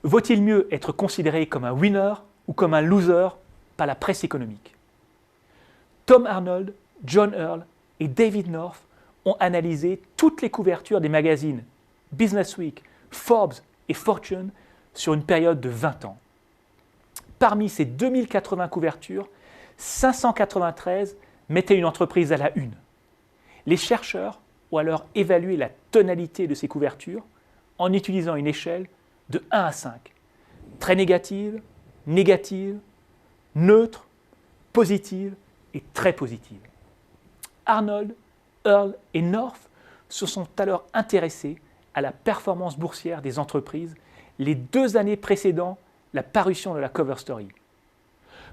Vaut-il mieux être considéré comme un winner ou comme un loser par la presse économique? Tom Arnold, John Earl et David North ont analysé toutes les couvertures des magazines Business Week, Forbes et Fortune sur une période de 20 ans. Parmi ces 2080 couvertures, 593 mettaient une entreprise à la une. Les chercheurs ont alors évalué la tonalité de ces couvertures en utilisant une échelle de 1 à 5. Très négative, négative, neutre, positive et très positive. Arnold, Earl et North se sont alors intéressés à la performance boursière des entreprises les 2 années précédant la parution de la cover story.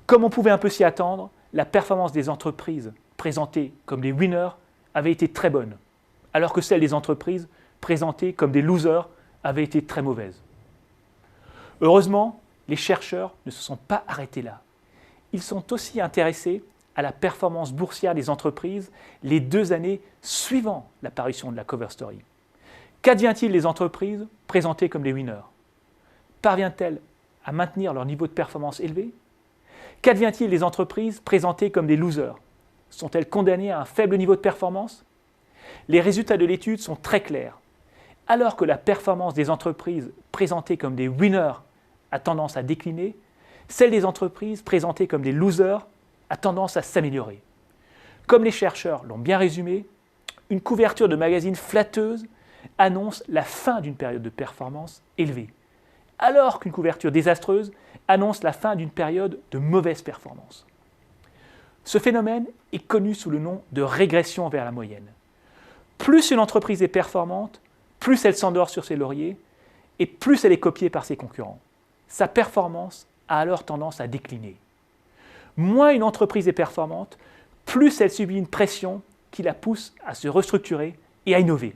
Comme on pouvait un peu s'y attendre, la performance des entreprises présentées comme des winners avait été très bonne, alors que celle des entreprises présentées comme des losers avait été très mauvaise. Heureusement, les chercheurs ne se sont pas arrêtés là. Ils sont aussi intéressés à la performance boursière des entreprises les 2 années suivant la parution de la cover story. Qu'advient-il des entreprises présentées comme des winners? Parviennent-elles à maintenir leur niveau de performance élevé? Qu'advient-il des entreprises présentées comme des losers? Sont-elles condamnées à un faible niveau de performance? Les résultats de l'étude sont très clairs. Alors que la performance des entreprises présentées comme des winners a tendance à décliner, celle des entreprises présentées comme des losers a tendance à s'améliorer. Comme les chercheurs l'ont bien résumé, une couverture de magazine flatteuse annonce la fin d'une période de performance élevée, alors qu'une couverture désastreuse annonce la fin d'une période de mauvaise performance. Ce phénomène est connu sous le nom de régression vers la moyenne. Plus une entreprise est performante, plus elle s'endort sur ses lauriers et plus elle est copiée par ses concurrents. Sa performance a alors tendance à décliner. Moins une entreprise est performante, plus elle subit une pression qui la pousse à se restructurer et à innover.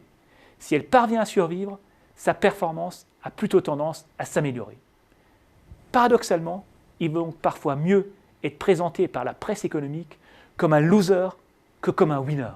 Si elle parvient à survivre, sa performance a plutôt tendance à s'améliorer. Paradoxalement, il vaut donc parfois mieux être présenté par la presse économique comme un loser que comme un winner.